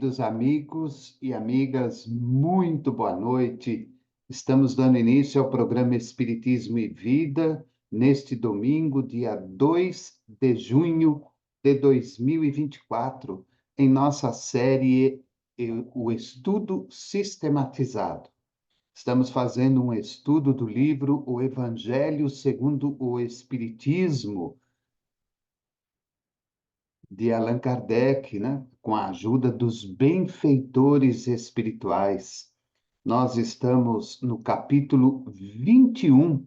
Queridos amigos e amigas, muito boa noite. Estamos dando início ao programa Espiritismo e Vida, neste domingo, dia 2 de junho de 2024, em nossa série O Estudo Sistematizado. Estamos fazendo um estudo do livro O Evangelho segundo o Espiritismo, de Allan Kardec, né? Com a ajuda dos benfeitores espirituais. Nós estamos no capítulo 21,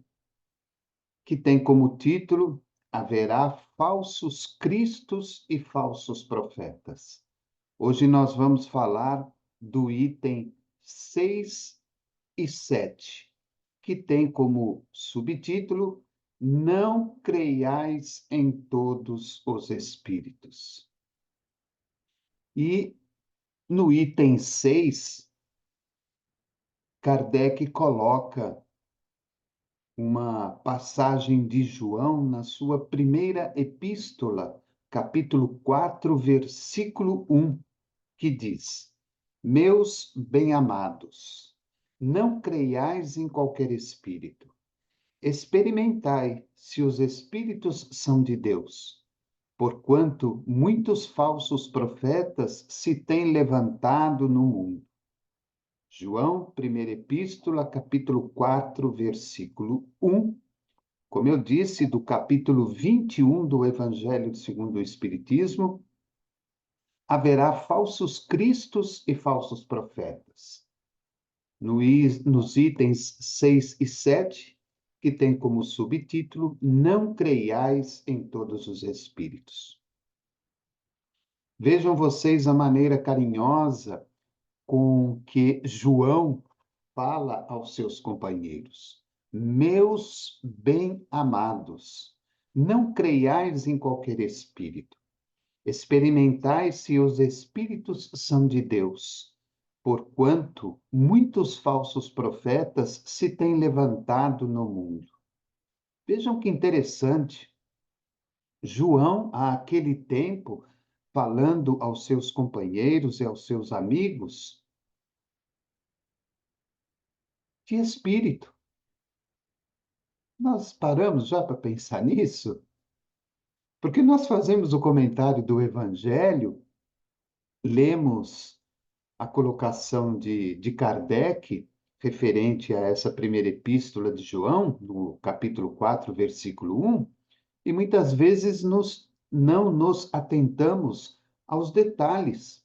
que tem como título Haverá falsos cristos e falsos profetas. Hoje nós vamos falar do item 6 e 7, que tem como subtítulo Não creiais em todos os espíritos. E no item 6, Kardec coloca uma passagem de João na sua primeira epístola, capítulo 4, versículo 1, que diz: Meus bem-amados, não creiais em qualquer espírito. Experimentai se os espíritos são de Deus, porquanto muitos falsos profetas se têm levantado no mundo. João, primeira epístola, capítulo 4, versículo 1. Como eu disse, do capítulo 21 do Evangelho segundo o Espiritismo, haverá falsos cristos e falsos profetas. Nos itens 6 e 7, que tem como subtítulo, Não creiais em todos os espíritos. Vejam vocês a maneira carinhosa com que João fala aos seus companheiros: Meus bem-amados, não creiais em qualquer espírito. Experimentai se os espíritos são de Deus, porquanto muitos falsos profetas se têm levantado no mundo. Vejam que interessante. João, àquele tempo, falando aos seus companheiros e aos seus amigos, de espírito. Nós paramos já para pensar nisso? Porque nós fazemos o comentário do Evangelho, lemos a colocação de Kardec, referente a essa primeira epístola de João, no capítulo 4, versículo 1, e muitas vezes não nos atentamos aos detalhes.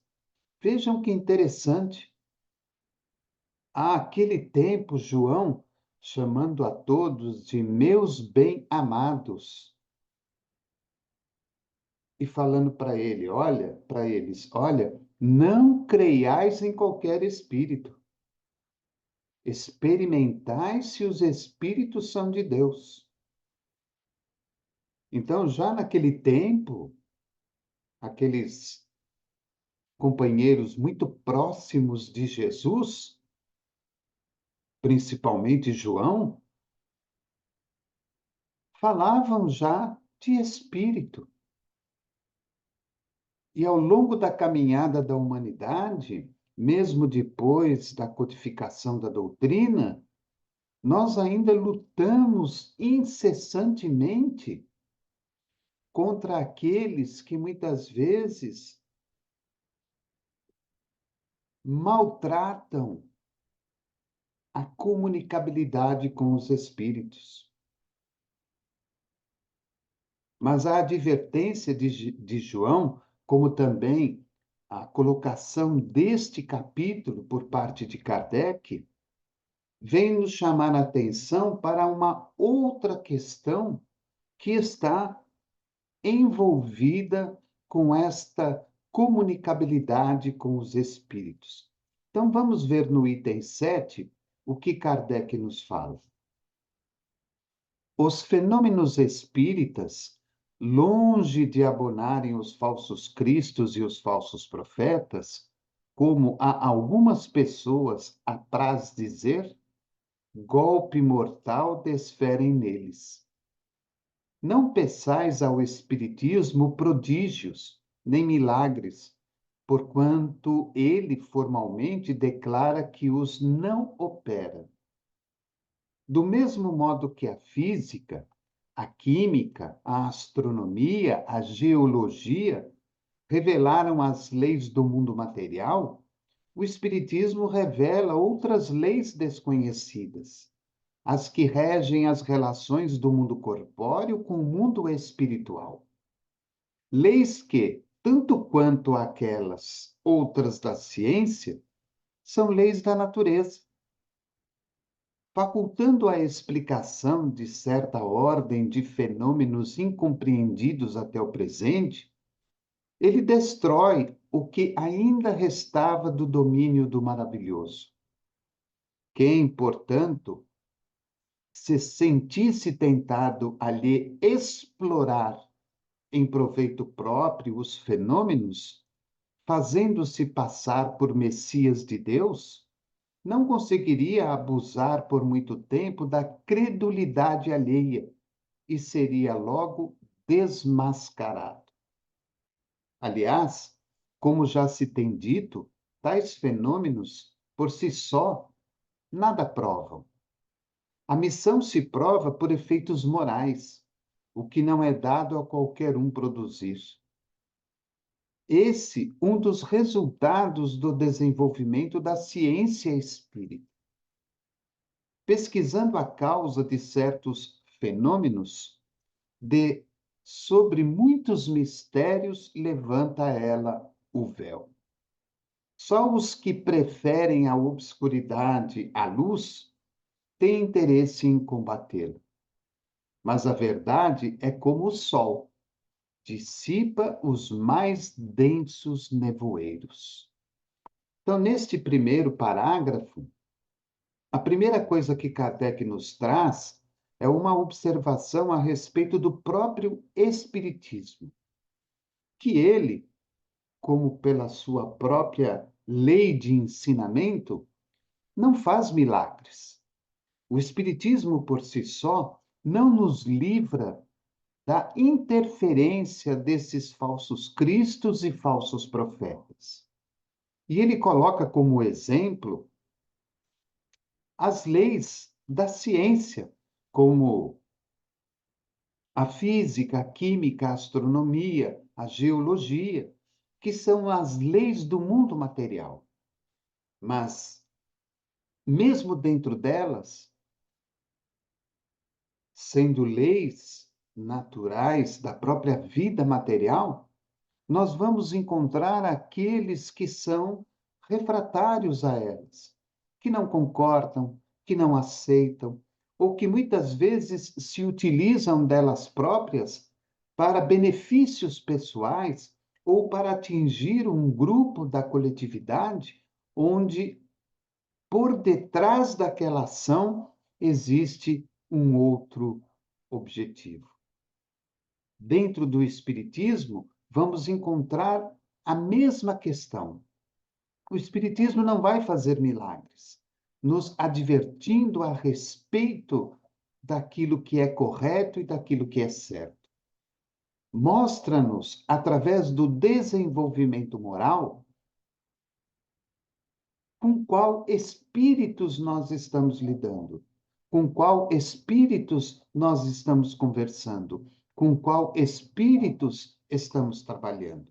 Vejam que interessante. Àquele tempo, João, chamando a todos de meus bem-amados, e falando para eles, olha, não creiais em qualquer espírito. Experimentai se os espíritos são de Deus. Então, já naquele tempo, aqueles companheiros muito próximos de Jesus, principalmente João, falavam já de espírito. E ao longo da caminhada da humanidade, mesmo depois da codificação da doutrina, nós ainda lutamos incessantemente contra aqueles que muitas vezes maltratam a comunicabilidade com os espíritos. Mas a advertência de João, como também a colocação deste capítulo por parte de Kardec, vem nos chamar a atenção para uma outra questão que está envolvida com esta comunicabilidade com os espíritos. Então, vamos ver no item 7 o que Kardec nos fala. Os fenômenos espíritas, longe de abonarem os falsos cristos e os falsos profetas, como a algumas pessoas apraz dizer, golpe mortal desferem neles. Não peçais ao espiritismo prodígios, nem milagres, porquanto ele formalmente declara que os não opera. Do mesmo modo que a física, a química, a astronomia, a geologia revelaram as leis do mundo material, o Espiritismo revela outras leis desconhecidas, as que regem as relações do mundo corpóreo com o mundo espiritual. Leis que, tanto quanto aquelas outras da ciência, são leis da natureza, facultando a explicação de certa ordem de fenômenos incompreendidos até o presente. Ele destrói o que ainda restava do domínio do maravilhoso. Quem, portanto, se sentisse tentado a lhe explorar em proveito próprio os fenômenos, fazendo-se passar por Messias de Deus, não conseguiria abusar por muito tempo da credulidade alheia e seria logo desmascarado. Aliás, como já se tem dito, tais fenômenos, por si só, nada provam. A missão se prova por efeitos morais, o que não é dado a qualquer um produzir. Esse um dos resultados do desenvolvimento da ciência espírita. Pesquisando a causa de certos fenômenos, sobre muitos mistérios levanta ela o véu. Só os que preferem a obscuridade à luz têm interesse em combatê-la. Mas a verdade é como o sol, dissipa os mais densos nevoeiros. Então, neste primeiro parágrafo, a primeira coisa que Kardec nos traz é uma observação a respeito do próprio Espiritismo, que ele, como pela sua própria lei de ensinamento, não faz milagres. O Espiritismo, por si só, não nos livra da interferência desses falsos cristos e falsos profetas. E ele coloca como exemplo as leis da ciência, como a física, a química, a astronomia, a geologia, que são as leis do mundo material. Mas, mesmo dentro delas, sendo leis naturais da própria vida material, nós vamos encontrar aqueles que são refratários a elas, que não concordam, que não aceitam, ou que muitas vezes se utilizam delas próprias para benefícios pessoais ou para atingir um grupo da coletividade, onde por detrás daquela ação existe um outro objetivo. Dentro do Espiritismo, vamos encontrar a mesma questão. O Espiritismo não vai fazer milagres, nos advertindo a respeito daquilo que é correto e daquilo que é certo. Mostra-nos, através do desenvolvimento moral, com qual espíritos nós estamos lidando, com qual espíritos nós estamos conversando, com qual espíritos estamos trabalhando.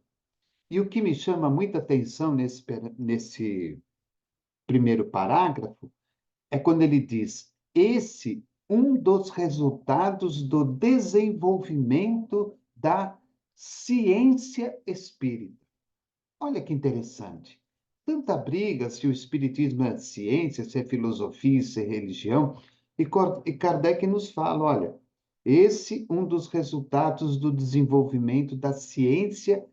E o que me chama muita atenção nesse primeiro parágrafo é quando ele diz: esse um dos resultados do desenvolvimento da ciência espírita. Olha que interessante. Tanta briga se o espiritismo é ciência, se é filosofia, se é religião, e Kardec nos fala, olha, esse um dos resultados do desenvolvimento da ciência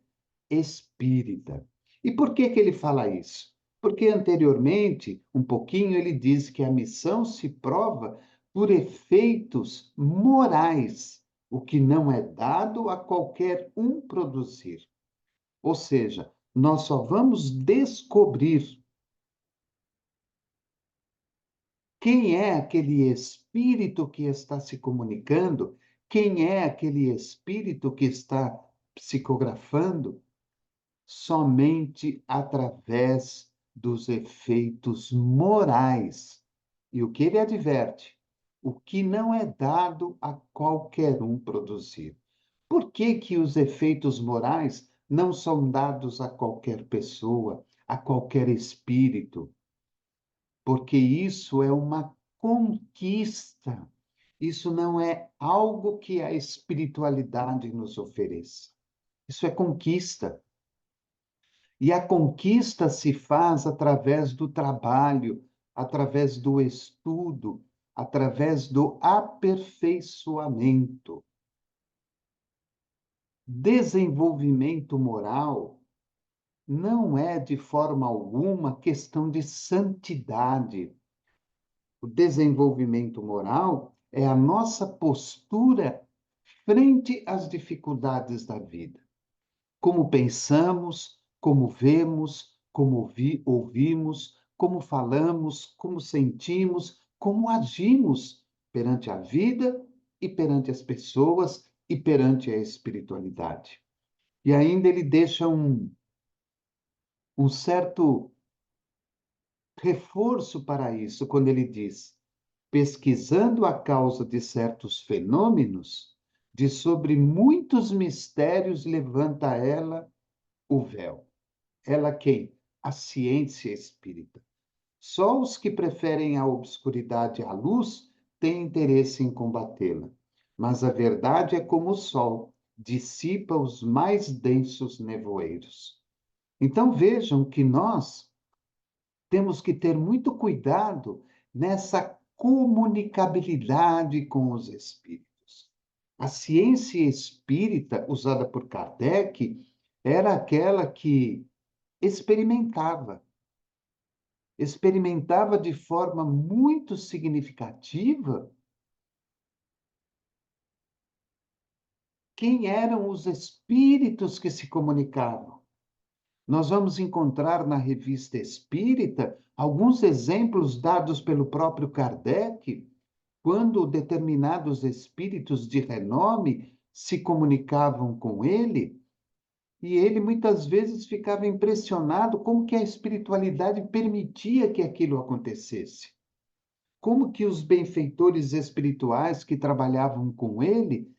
espírita. E por que que ele fala isso? Porque anteriormente, um pouquinho, ele diz que a missão se prova por efeitos morais, o que não é dado a qualquer um produzir. Ou seja, nós só vamos descobrir quem é aquele espírito que está se comunicando, quem é aquele espírito que está psicografando, somente através dos efeitos morais. E o que ele adverte? O que não é dado a qualquer um produzir. Por que que os efeitos morais não são dados a qualquer pessoa, a qualquer espírito? Porque isso é uma conquista. Isso não é algo que a espiritualidade nos ofereça. Isso é conquista. E a conquista se faz através do trabalho, através do estudo, através do aperfeiçoamento. Desenvolvimento moral não é de forma alguma questão de santidade. O desenvolvimento moral é a nossa postura frente às dificuldades da vida. Como pensamos, como vemos, como ouvimos, como falamos, como sentimos, como agimos perante a vida e perante as pessoas e perante a espiritualidade. E ainda ele deixa um certo reforço para isso, quando ele diz: pesquisando a causa de certos fenômenos, de sobre muitos mistérios levanta ela o véu. Ela quem? A ciência espírita. Só os que preferem a obscuridade à luz têm interesse em combatê-la. Mas a verdade é como o sol, dissipa os mais densos nevoeiros. Então vejam que nós temos que ter muito cuidado nessa comunicabilidade com os espíritos. A ciência espírita usada por Kardec era aquela que experimentava de forma muito significativa quem eram os espíritos que se comunicavam. Nós vamos encontrar na Revista Espírita alguns exemplos dados pelo próprio Kardec, quando determinados espíritos de renome se comunicavam com ele, e ele muitas vezes ficava impressionado como que a espiritualidade permitia que aquilo acontecesse. Como que os benfeitores espirituais que trabalhavam com ele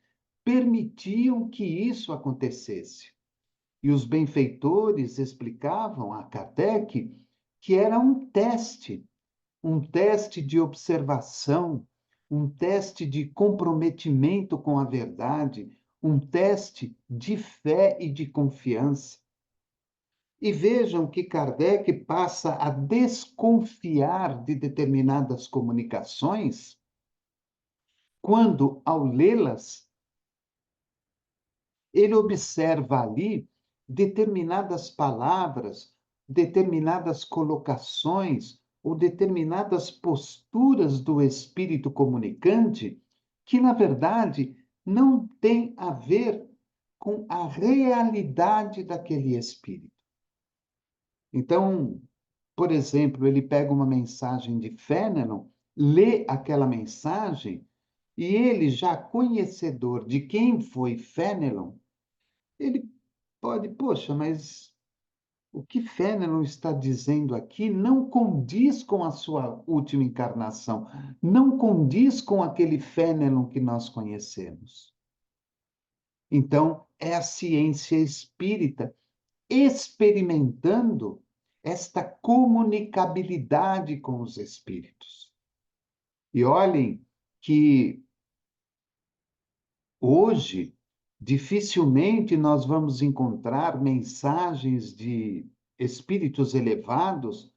permitiam que isso acontecesse. E os benfeitores explicavam a Kardec que era um teste de observação, um teste de comprometimento com a verdade, um teste de fé e de confiança. E vejam que Kardec passa a desconfiar de determinadas comunicações quando, ao lê-las, ele observa ali determinadas palavras, determinadas colocações ou determinadas posturas do espírito comunicante que, na verdade, não tem a ver com a realidade daquele espírito. Então, por exemplo, ele pega uma mensagem de Fénelon, lê aquela mensagem, e ele, já conhecedor de quem foi Fénelon, ele pode, poxa, mas o que Fénelon está dizendo aqui não condiz com a sua última encarnação, não condiz com aquele Fénelon que nós conhecemos. Então, é a ciência espírita experimentando esta comunicabilidade com os espíritos. E olhem que hoje dificilmente nós vamos encontrar mensagens de espíritos elevados,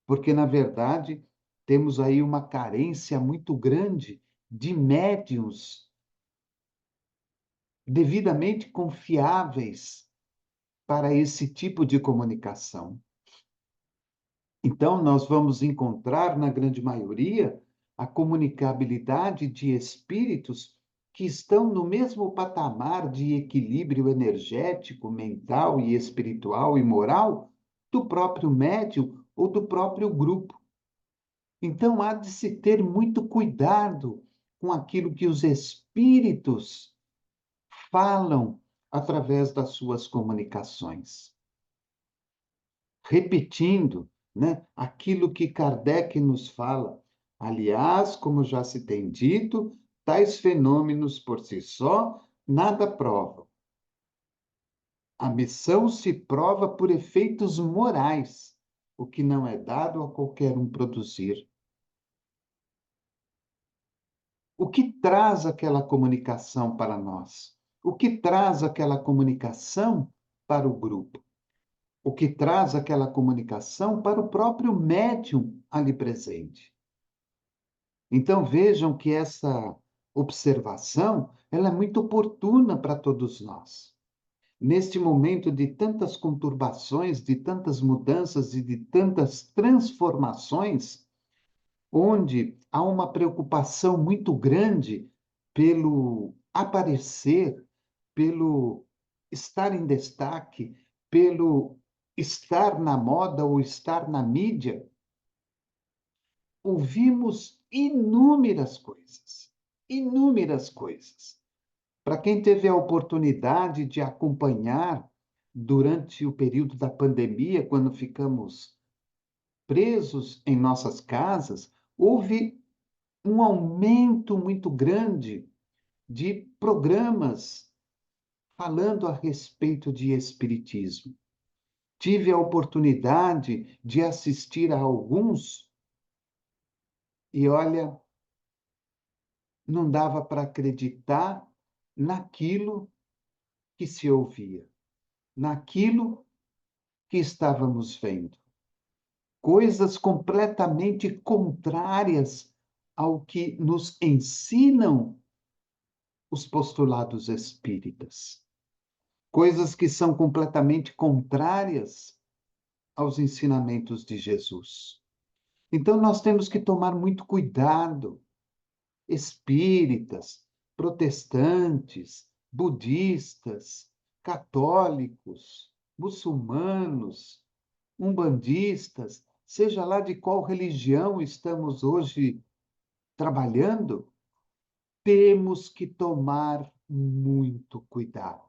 porque na verdade temos aí uma carência muito grande de médiuns devidamente confiáveis para esse tipo de comunicação. Então, nós vamos encontrar, na grande maioria, a comunicabilidade de espíritos que estão no mesmo patamar de equilíbrio energético, mental e espiritual e moral do próprio médium ou do próprio grupo. Então, há de se ter muito cuidado com aquilo que os espíritos falam através das suas comunicações. repetindo, né, aquilo que Kardec nos fala. Aliás, como já se tem dito, tais fenômenos por si só nada provam. A missão se prova por efeitos morais, o que não é dado a qualquer um produzir. O que traz aquela comunicação para nós? O que traz aquela comunicação para o grupo? O que traz aquela comunicação para o próprio médium ali presente? Então vejam que essa observação, ela é muito oportuna para todos nós. Neste momento de tantas conturbações, de tantas mudanças e de tantas transformações, onde há uma preocupação muito grande pelo aparecer, pelo estar em destaque, pelo estar na moda ou estar na mídia, ouvimos inúmeras coisas, inúmeras coisas. Para quem teve a oportunidade de acompanhar durante o período da pandemia, quando ficamos presos em nossas casas, houve um aumento muito grande de programas falando a respeito de espiritismo. Tive a oportunidade de assistir a alguns e olha, não dava para acreditar naquilo que se ouvia, naquilo que estávamos vendo. Coisas completamente contrárias ao que nos ensinam os postulados espíritas. Coisas que são completamente contrárias aos ensinamentos de Jesus. Então, nós temos que tomar muito cuidado. Espíritas, protestantes, budistas, católicos, muçulmanos, umbandistas, seja lá de qual religião estamos hoje trabalhando, temos que tomar muito cuidado.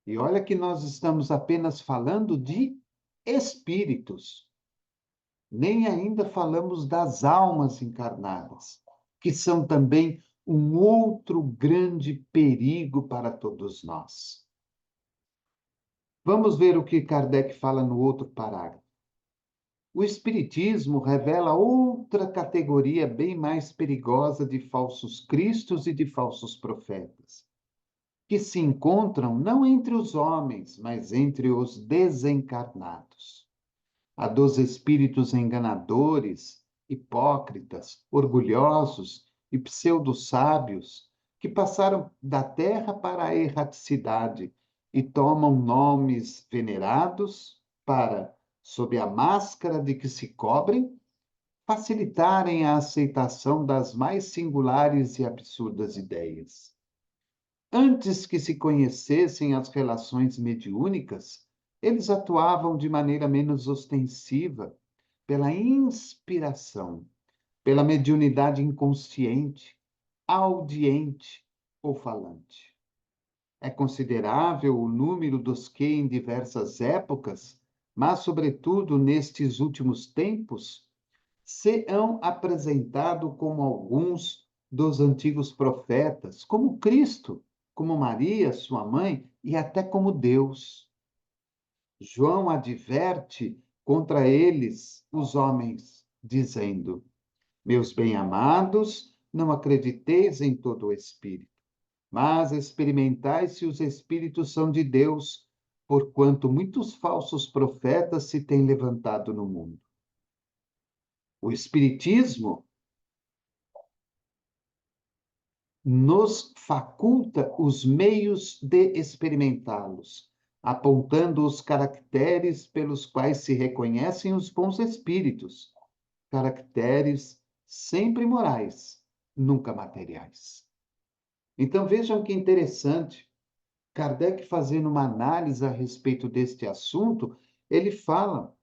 E olha que nós estamos apenas falando de espíritos, nem ainda falamos das almas encarnadas, que são também um outro grande perigo para todos nós. Vamos ver o que Kardec fala no outro parágrafo. O Espiritismo revela outra categoria bem mais perigosa de falsos cristos e de falsos profetas, que se encontram não entre os homens, mas entre os desencarnados. A dos espíritos enganadores, hipócritas, orgulhosos e pseudo-sábios, que passaram da terra para a erraticidade e tomam nomes venerados para, sob a máscara de que se cobrem, facilitarem a aceitação das mais singulares e absurdas ideias. Antes que se conhecessem as relações mediúnicas, eles atuavam de maneira menos ostensiva, pela inspiração, pela mediunidade inconsciente, audiente ou falante. É considerável o número dos que, em diversas épocas, mas, sobretudo, nestes últimos tempos, se hão apresentado como alguns dos antigos profetas, como Cristo, como Maria, sua mãe, e até como Deus. João adverte contra eles, os homens, dizendo: Meus bem-amados, não acrediteis em todo o Espírito, mas experimentai se os Espíritos são de Deus, porquanto muitos falsos profetas se têm levantado no mundo. O Espiritismo nos faculta os meios de experimentá-los, apontando os caracteres pelos quais se reconhecem os bons espíritos, caracteres sempre morais, nunca materiais. Então vejam que interessante, Kardec fazendo uma análise a respeito deste assunto, ele fala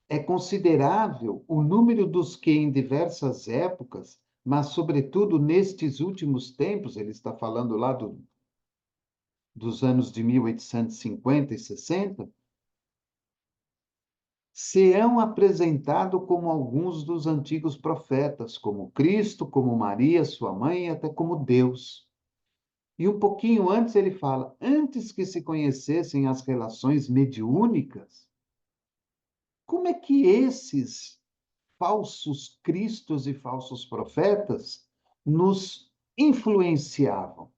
é considerável o número dos que, em diversas épocas, mas, sobretudo, nestes últimos tempos, ele está falando lá dos anos de 1850 e 60, serão apresentados como alguns dos antigos profetas, como Cristo, como Maria, sua mãe, e até como Deus. E um pouquinho antes ele fala, antes que se conhecessem as relações mediúnicas, como é que esses falsos cristos e falsos profetas nos influenciavam?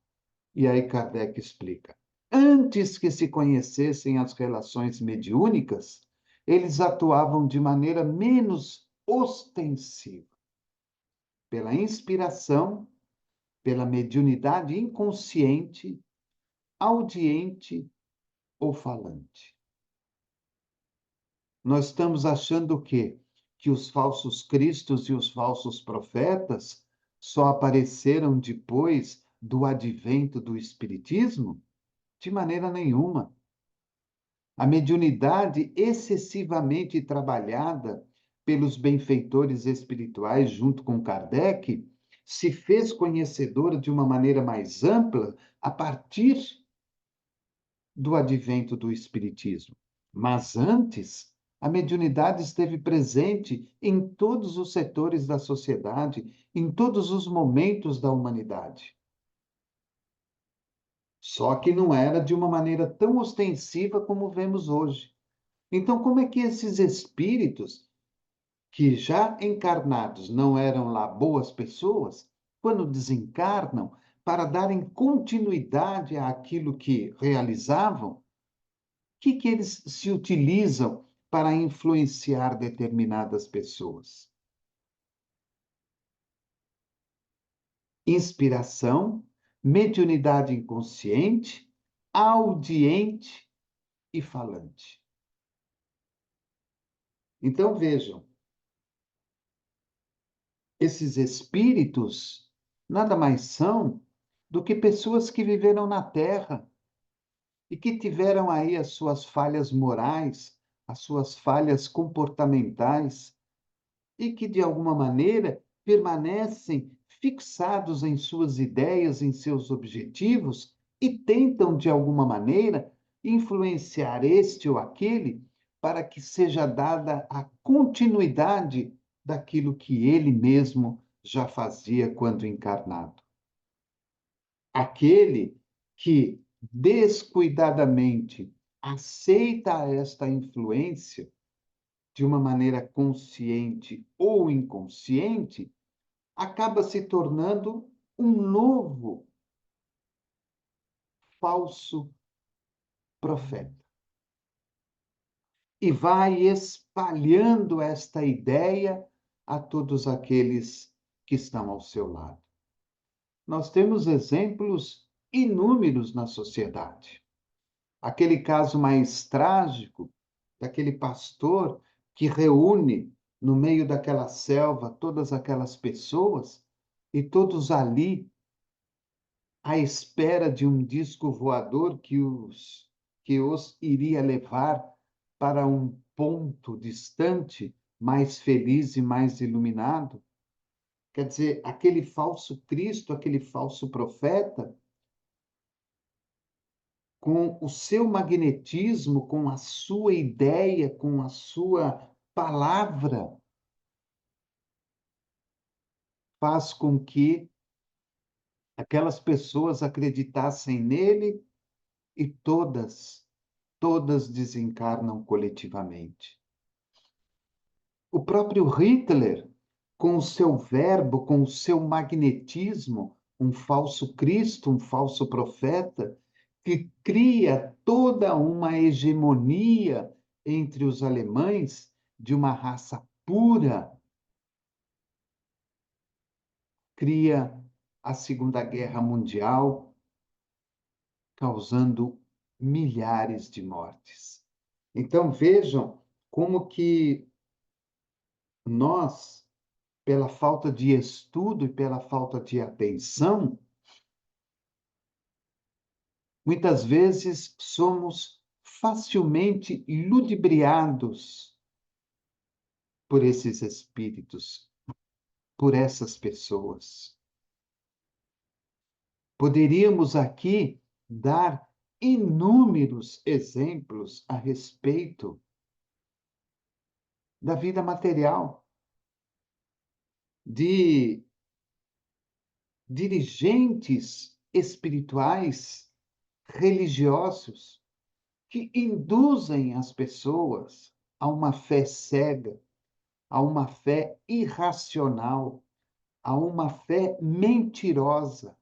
E aí Kardec explica. Antes que se conhecessem as relações mediúnicas, eles atuavam de maneira menos ostensiva, pela inspiração, pela mediunidade inconsciente, audiente ou falante. Nós estamos achando o quê? Que os falsos cristos e os falsos profetas só apareceram depois do advento do Espiritismo? De maneira nenhuma. A mediunidade excessivamente trabalhada pelos benfeitores espirituais junto com Kardec se fez conhecedora de uma maneira mais ampla a partir do advento do Espiritismo. Mas antes, a mediunidade esteve presente em todos os setores da sociedade, em todos os momentos da humanidade. Só que não era de uma maneira tão ostensiva como vemos hoje. Então, como é que esses espíritos, que já encarnados não eram lá boas pessoas, quando desencarnam, para darem continuidade àquilo que realizavam, que eles se utilizam para influenciar determinadas pessoas? Inspiração, mediunidade inconsciente, audiente e falante. Então vejam, esses espíritos nada mais são do que pessoas que viveram na Terra e que tiveram aí as suas falhas morais, as suas falhas comportamentais, e que, de alguma maneira, permanecem fixados em suas ideias, em seus objetivos, e tentam, de alguma maneira, influenciar este ou aquele para que seja dada a continuidade daquilo que ele mesmo já fazia quando encarnado. Aquele que descuidadamente aceita esta influência de uma maneira consciente ou inconsciente, acaba se tornando um novo falso profeta. E vai espalhando esta ideia a todos aqueles que estão ao seu lado. Nós temos exemplos inúmeros na sociedade. Aquele caso mais trágico daquele pastor que reúne no meio daquela selva todas aquelas pessoas e todos ali à espera de um disco voador que os iria levar para um ponto distante, mais feliz e mais iluminado. Quer dizer, aquele falso Cristo, aquele falso profeta, com o seu magnetismo, com a sua ideia, com a sua palavra, faz com que aquelas pessoas acreditassem nele e todas desencarnam coletivamente. O próprio Hitler, com o seu verbo, com o seu magnetismo, um falso Cristo, um falso profeta, que cria toda uma hegemonia entre os alemães de uma raça pura, cria a Segunda Guerra Mundial, causando milhares de mortes. Então vejam como que nós, pela falta de estudo e pela falta de atenção, muitas vezes somos facilmente ludibriados por esses espíritos, por essas pessoas. Poderíamos aqui dar inúmeros exemplos a respeito da vida material, de dirigentes espirituais, religiosos, que induzem as pessoas a uma fé cega, a uma fé irracional, a uma fé mentirosa,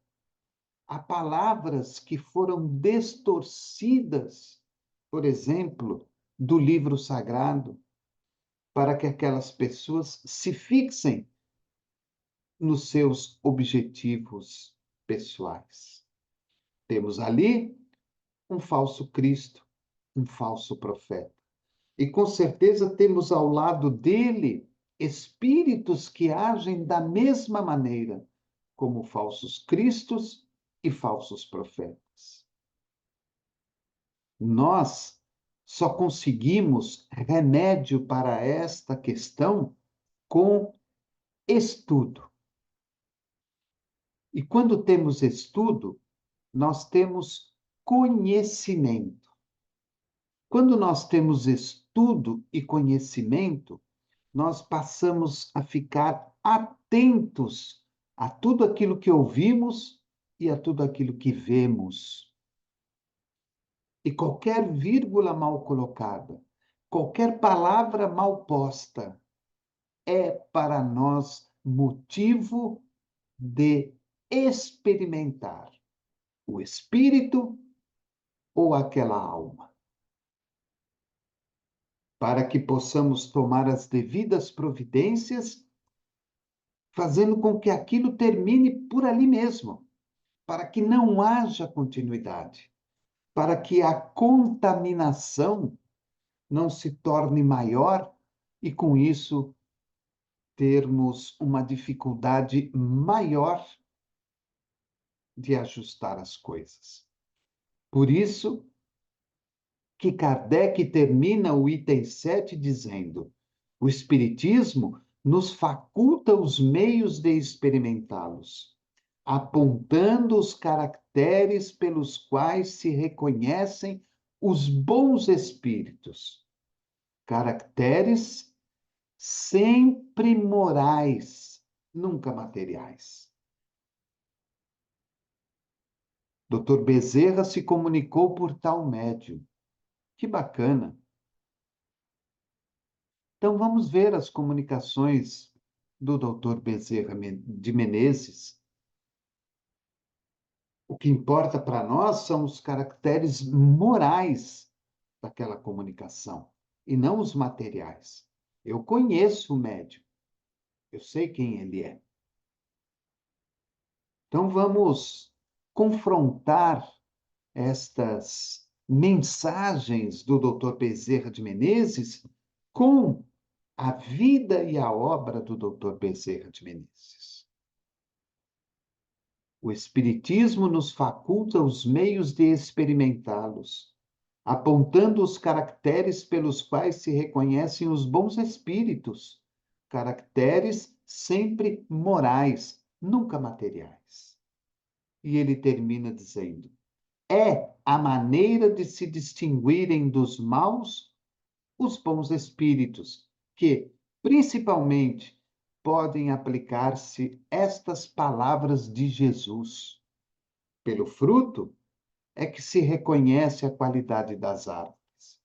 a palavras que foram distorcidas, por exemplo, do livro sagrado, para que aquelas pessoas se fixem nos seus objetivos pessoais. Temos ali um falso Cristo, um falso profeta. E com certeza temos ao lado dele espíritos que agem da mesma maneira, como falsos cristos e falsos profetas. Nós só conseguimos remédio para esta questão com estudo. E quando temos estudo, nós temos conhecimento. Quando nós temos estudo e conhecimento, nós passamos a ficar atentos a tudo aquilo que ouvimos e a tudo aquilo que vemos. E qualquer vírgula mal colocada, qualquer palavra mal posta, é para nós motivo de experimentar o espírito ou aquela alma, para que possamos tomar as devidas providências, fazendo com que aquilo termine por ali mesmo, para que não haja continuidade, para que a contaminação não se torne maior e, com isso, termos uma dificuldade maior de ajustar as coisas. Por isso que Kardec termina o item 7 dizendo: o Espiritismo nos faculta os meios de experimentá-los, apontando os caracteres pelos quais se reconhecem os bons espíritos. Caracteres sempre morais, nunca materiais. Dr. Bezerra se comunicou por tal médium. Que bacana! Então vamos ver as comunicações do Dr. Bezerra de Menezes. O que importa para nós são os caracteres morais daquela comunicação e não os materiais. Eu conheço o médium, eu sei quem ele é. Então vamos confrontar estas mensagens do Dr. Bezerra de Menezes com a vida e a obra do Dr. Bezerra de Menezes. O Espiritismo nos faculta os meios de experimentá-los, apontando os caracteres pelos quais se reconhecem os bons espíritos, caracteres sempre morais, nunca materiais. E ele termina dizendo: é a maneira de se distinguirem dos maus os bons espíritos, que, principalmente, podem aplicar-se estas palavras de Jesus. Pelo fruto é que se reconhece a qualidade das árvores.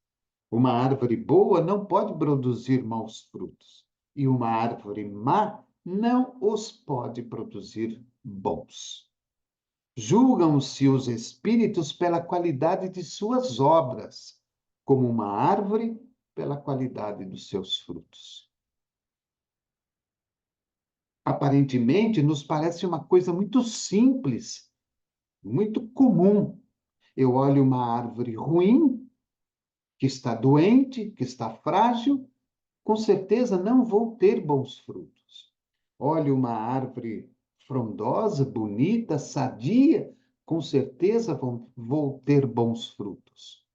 Uma árvore boa não pode produzir maus frutos, e uma árvore má não os pode produzir bons. Julgam-se os espíritos pela qualidade de suas obras, como uma árvore pela qualidade dos seus frutos. Aparentemente, nos parece uma coisa muito simples, muito comum. Eu olho uma árvore ruim, que está doente, que está frágil, com certeza não vou ter bons frutos. Olho uma árvore frondosa, bonita, sadia, com certeza vou ter bons frutos.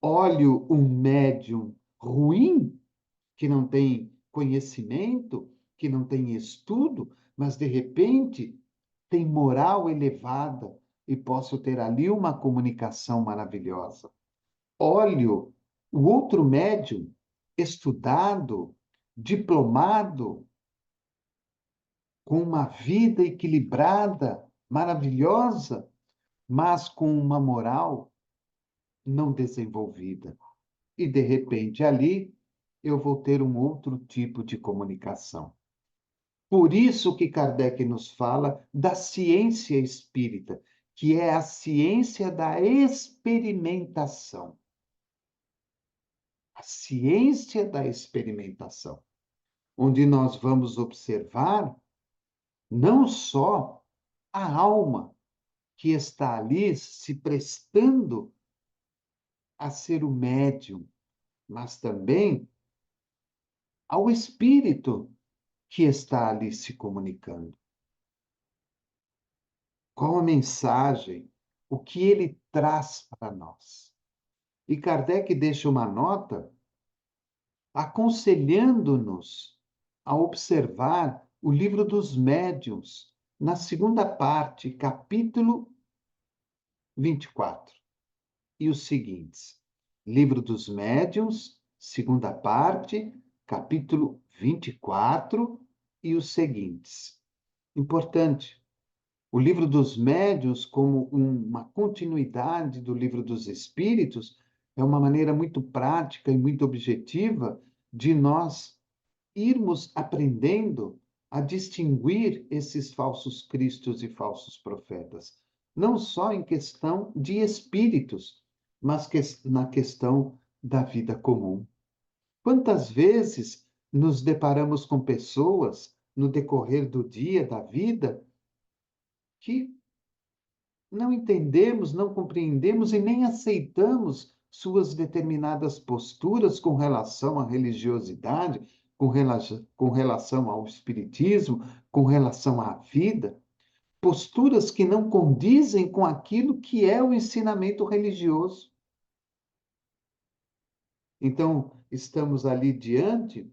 Olho um médium ruim, que não tem conhecimento, que não tem estudo, mas de repente tem moral elevada e posso ter ali uma comunicação maravilhosa. Olho o outro médium estudado, diplomado, com uma vida equilibrada, maravilhosa, mas com uma moral não desenvolvida. E, de repente, ali eu vou ter um outro tipo de comunicação. Por isso que Kardec nos fala da ciência espírita, que é a ciência da experimentação. A ciência da experimentação, onde nós vamos observar não só a alma que está ali se prestando a ser o médium, mas também ao espírito que está ali se comunicando. Qual a mensagem? O que ele traz para nós? E Kardec deixa uma nota aconselhando-nos a observar o livro dos médiuns, na segunda parte, capítulo 24, e os seguintes. Livro dos Médiuns, segunda parte, capítulo 24, e os seguintes. Importante. O livro dos Médiuns, como uma continuidade do livro dos Espíritos, é uma maneira muito prática e muito objetiva de nós irmos aprendendo a distinguir esses falsos cristos e falsos profetas, não só em questão de espíritos, mas na questão da vida comum. Quantas vezes nos deparamos com pessoas no decorrer do dia, da vida, que não entendemos, não compreendemos e nem aceitamos suas determinadas posturas com relação à religiosidade, com relação ao espiritismo, com relação à vida, posturas que não condizem com aquilo que é o ensinamento religioso. Então, estamos ali diante,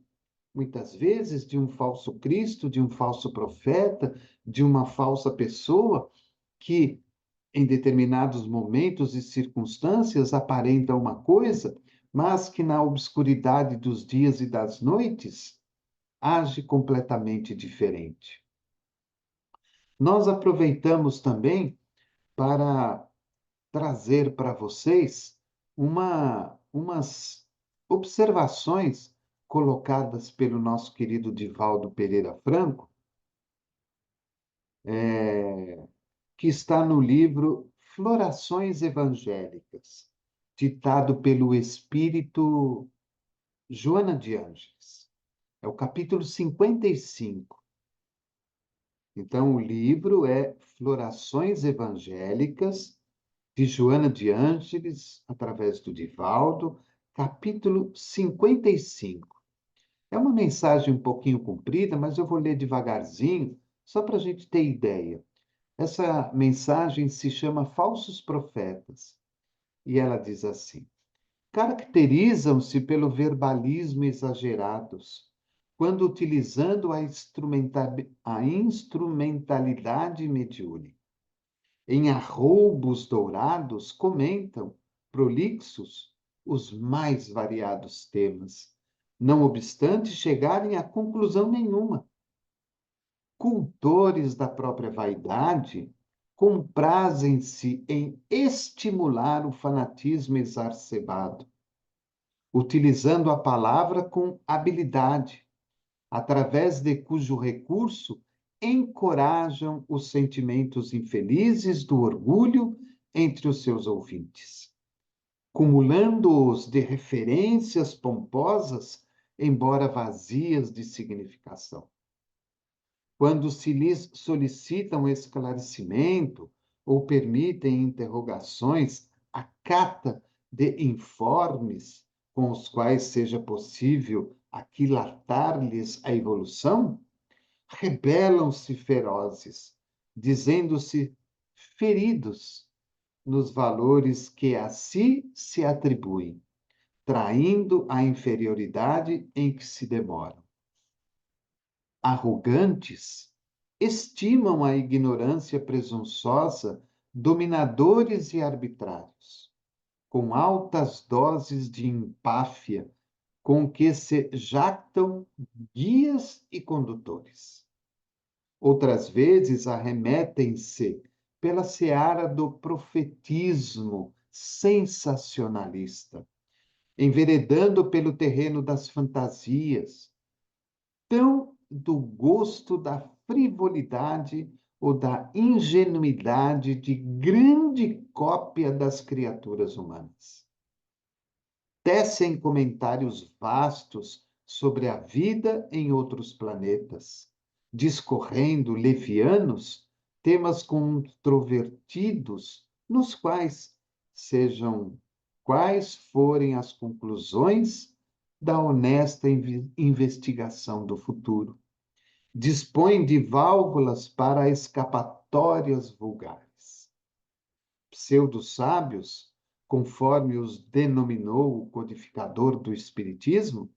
muitas vezes, de um falso Cristo, de um falso profeta, de uma falsa pessoa que em determinados momentos e circunstâncias aparenta uma coisa, mas que na obscuridade dos dias e das noites age completamente diferente. Nós aproveitamos também para trazer para vocês umas observações colocadas pelo nosso querido Divaldo Pereira Franco, que está no livro Florações Evangélicas, ditado pelo espírito Joana de Ângeles. É o capítulo 55. Então, o livro é Florações Evangélicas, de Joana de Ângeles, através do Divaldo, capítulo 55. É uma mensagem um pouquinho comprida, mas eu vou ler devagarzinho, só para a gente ter ideia. Essa mensagem se chama Falsos Profetas. E ela diz assim: caracterizam-se pelo verbalismo exagerados, quando utilizando a instrumentalidade mediúnica. Em arroubos dourados, comentam, prolixos, os mais variados temas, não obstante chegarem a conclusão nenhuma. Cultores da própria vaidade, comprazem-se em estimular o fanatismo exacerbado, utilizando a palavra com habilidade, através de cujo recurso encorajam os sentimentos infelizes do orgulho entre os seus ouvintes, cumulando-os de referências pomposas, embora vazias de significação. Quando se lhes solicitam esclarecimento ou permitem interrogações, a cata de informes com os quais seja possível aquilatar-lhes a evolução, rebelam-se ferozes, dizendo-se feridos nos valores que a si se atribuem, traindo a inferioridade em que se demoram. Arrogantes, estimam a ignorância presunçosa dominadores e arbitrários, com altas doses de empáfia, com que se jactam guias e condutores. Outras vezes arremetem-se pela seara do profetismo sensacionalista, enveredando pelo terreno das fantasias, tão do gosto da frivolidade ou da ingenuidade de grande cópia das criaturas humanas. Tecem comentários vastos sobre a vida em outros planetas, discorrendo levianos temas controvertidos, nos quais, sejam quais forem as conclusões da honesta investigação do futuro, dispõem de válvulas para escapatórias vulgares. Pseudo-sábios, conforme os denominou o codificador do Espiritismo,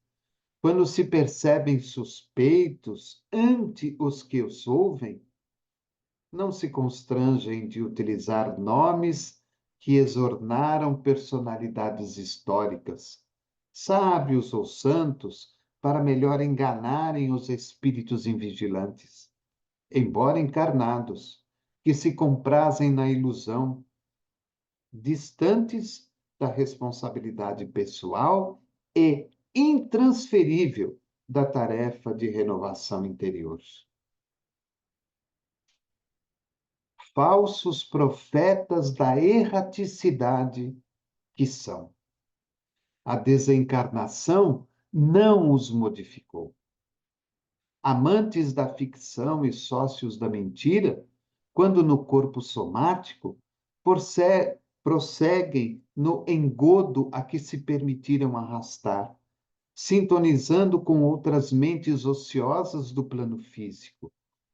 quando se percebem suspeitos ante os que os ouvem, não se constrangem de utilizar nomes que exornaram personalidades históricas, sábios ou santos, para melhor enganarem os espíritos invigilantes, embora encarnados, que se comprazem na ilusão, distantes da responsabilidade pessoal e intransferível da tarefa de renovação interior. Falsos profetas da erraticidade que são. A desencarnação não os modificou. Amantes da ficção e sócios da mentira, quando no corpo somático, prosseguem no engodo a que se permitiram arrastar, sintonizando com outras mentes ociosas do plano físico,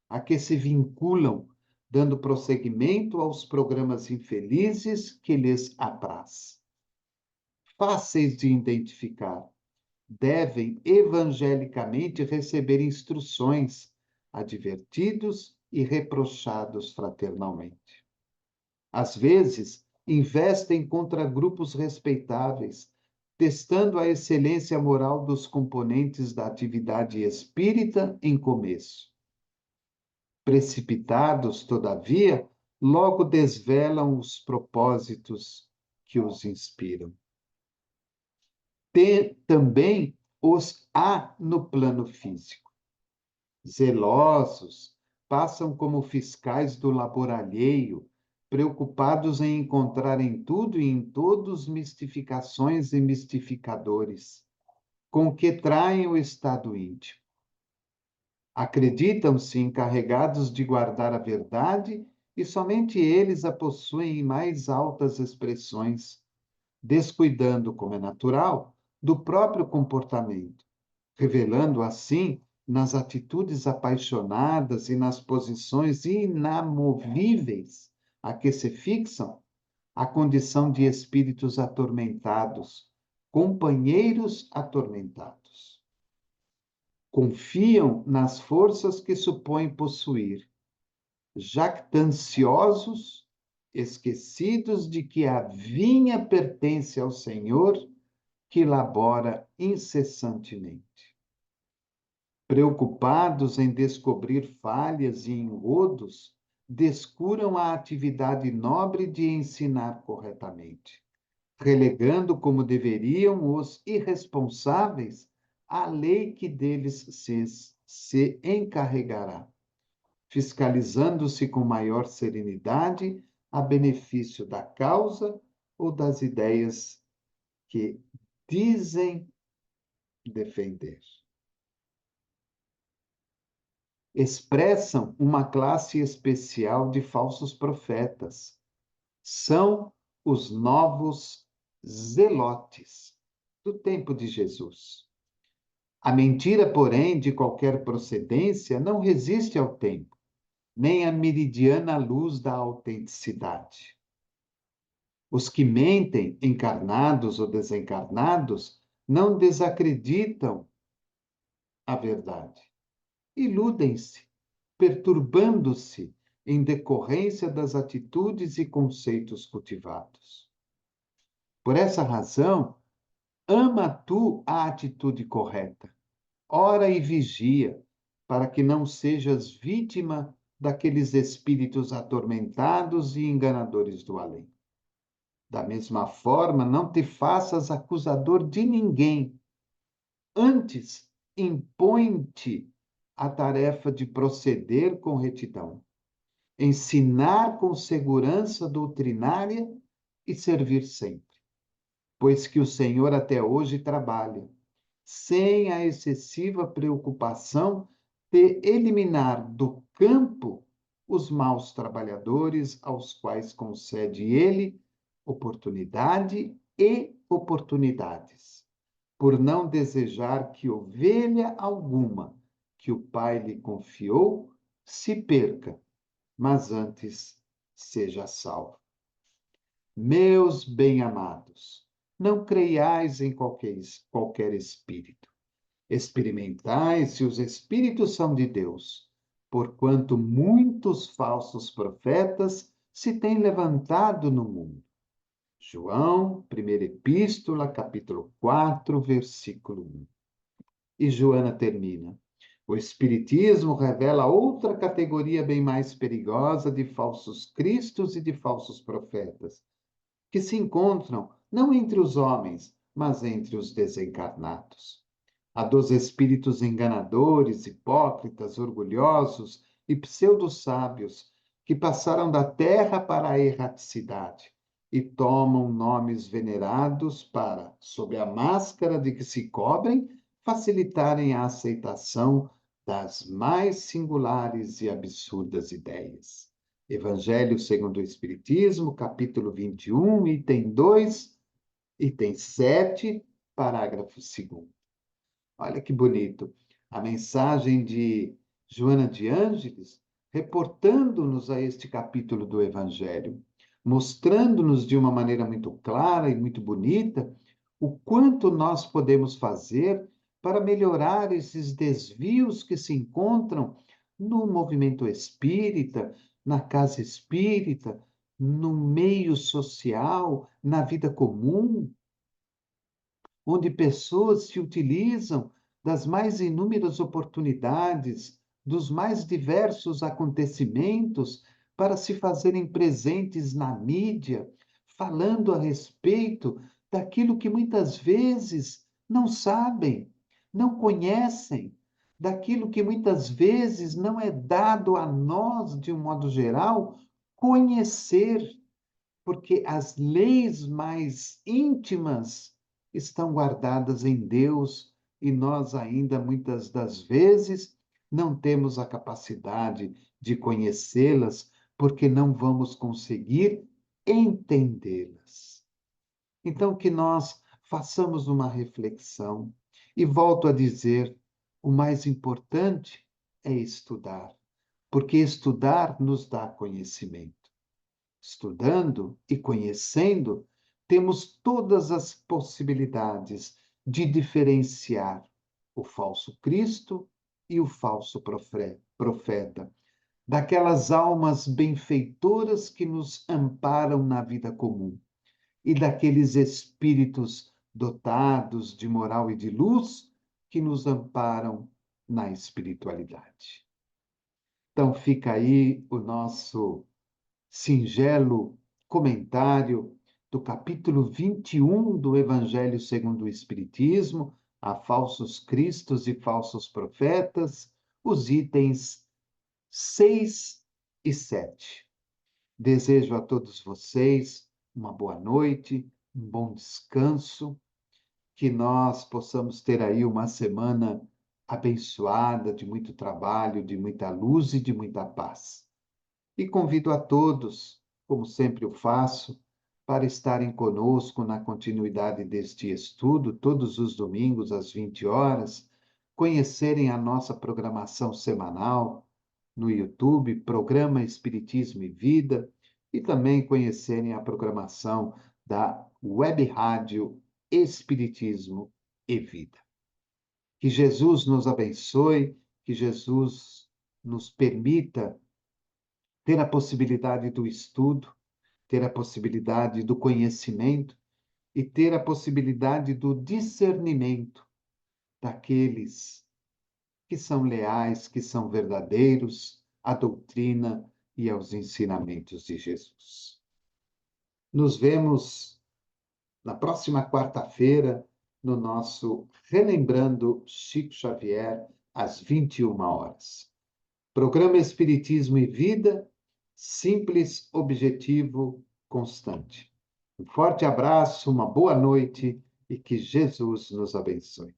a que se vinculam, dando prosseguimento aos programas infelizes que lhes apraz. Fáceis de identificar, devem evangelicamente receber instruções, advertidos e reprochados fraternalmente. Às vezes, investem contra grupos respeitáveis, testando a excelência moral dos componentes da atividade espírita em começo. Precipitados, todavia, logo desvelam os propósitos que os inspiram. Também os há no plano físico. Zelosos, passam como fiscais do labor alheio, preocupados em encontrar em tudo e em todos mistificações e mistificadores, com que traem o estado íntimo. Acreditam-se encarregados de guardar a verdade e somente eles a possuem em mais altas expressões, descuidando, como é natural, do próprio comportamento, revelando assim, nas atitudes apaixonadas e nas posições inamovíveis a que se fixam, a condição de espíritos atormentados, companheiros atormentados. Confiam nas forças que supõem possuir, jactanciosos, esquecidos de que a vinha pertence ao Senhor, que labora incessantemente. Preocupados em descobrir falhas e engodos, descuram a atividade nobre de ensinar corretamente, relegando como deveriam os irresponsáveis à lei que deles se encarregará, fiscalizando-se com maior serenidade a benefício da causa ou das ideias que dizem defender. Expressam uma classe especial de falsos profetas. São os novos zelotes do tempo de Jesus. A mentira, porém, de qualquer procedência, não resiste ao tempo, nem à meridiana luz da autenticidade. Os que mentem, encarnados ou desencarnados, não desacreditam a verdade. Iludem-se, perturbando-se em decorrência das atitudes e conceitos cultivados. Por essa razão, Ama tu a atitude correta. Ora e vigia, para que não sejas vítima daqueles espíritos atormentados e enganadores do além. Da mesma forma, não te faças acusador de ninguém. Antes, impõe-te a tarefa de proceder com retidão, ensinar com segurança doutrinária e servir sempre, pois que o Senhor até hoje trabalha, sem a excessiva preocupação de eliminar do campo os maus trabalhadores aos quais concede ele oportunidade e oportunidades, por não desejar que ovelha alguma que o Pai lhe confiou se perca, mas antes seja salvo. Meus bem-amados, não creiais em qualquer espírito. Experimentai se os espíritos são de Deus, porquanto muitos falsos profetas se têm levantado no mundo. João, primeira epístola, capítulo 4, versículo 1. E Joana termina. O Espiritismo revela outra categoria bem mais perigosa de falsos cristos e de falsos profetas, que se encontram não entre os homens, mas entre os desencarnados. A dos espíritos enganadores, hipócritas, orgulhosos e pseudo-sábios, que passaram da terra para a erraticidade e tomam nomes venerados para, sob a máscara de que se cobrem, facilitarem a aceitação das mais singulares e absurdas ideias. Evangelho segundo o Espiritismo, capítulo 21, item 2, item 7, parágrafo 2º. Olha que bonito. A mensagem de Joana de Ângeles, reportando-nos a este capítulo do Evangelho, mostrando-nos de uma maneira muito clara e muito bonita o quanto nós podemos fazer para melhorar esses desvios que se encontram no movimento espírita, na casa espírita, no meio social, na vida comum, onde pessoas se utilizam das mais inúmeras oportunidades, dos mais diversos acontecimentos para se fazerem presentes na mídia, falando a respeito daquilo que muitas vezes não sabem, não conhecem, daquilo que muitas vezes não é dado a nós, de um modo geral, conhecer, porque as leis mais íntimas estão guardadas em Deus e nós ainda muitas das vezes não temos a capacidade de conhecê-las porque não vamos conseguir entendê-las. Então, que nós façamos uma reflexão e volto a dizer: o mais importante é estudar, porque estudar nos dá conhecimento. Estudando e conhecendo, temos todas as possibilidades de diferenciar o falso Cristo e o falso profeta, daquelas almas benfeitoras que nos amparam na vida comum e daqueles espíritos dotados de moral e de luz que nos amparam na espiritualidade. Então, fica aí o nosso singelo comentário do capítulo 21 do Evangelho segundo o Espiritismo, a falsos cristos e falsos profetas, os itens 6 e 7. Desejo a todos vocês uma boa noite, um bom descanso, que nós possamos ter aí uma semana abençoada, de muito trabalho, de muita luz e de muita paz. E convido a todos, como sempre o faço, para estarem conosco na continuidade deste estudo, todos os domingos às 20 horas, conhecerem a nossa programação semanal no YouTube, Programa Espiritismo e Vida, e também conhecerem a programação da Web Rádio Espiritismo e Vida. Que Jesus nos abençoe, que Jesus nos permita ter a possibilidade do estudo, ter a possibilidade do conhecimento e ter a possibilidade do discernimento daqueles que são leais, que são verdadeiros à doutrina e aos ensinamentos de Jesus. Nos vemos na próxima quarta-feira, no nosso Relembrando Chico Xavier, às 21 horas. Programa Espiritismo e Vida, simples, objetivo, constante. Um forte abraço, uma boa noite e que Jesus nos abençoe.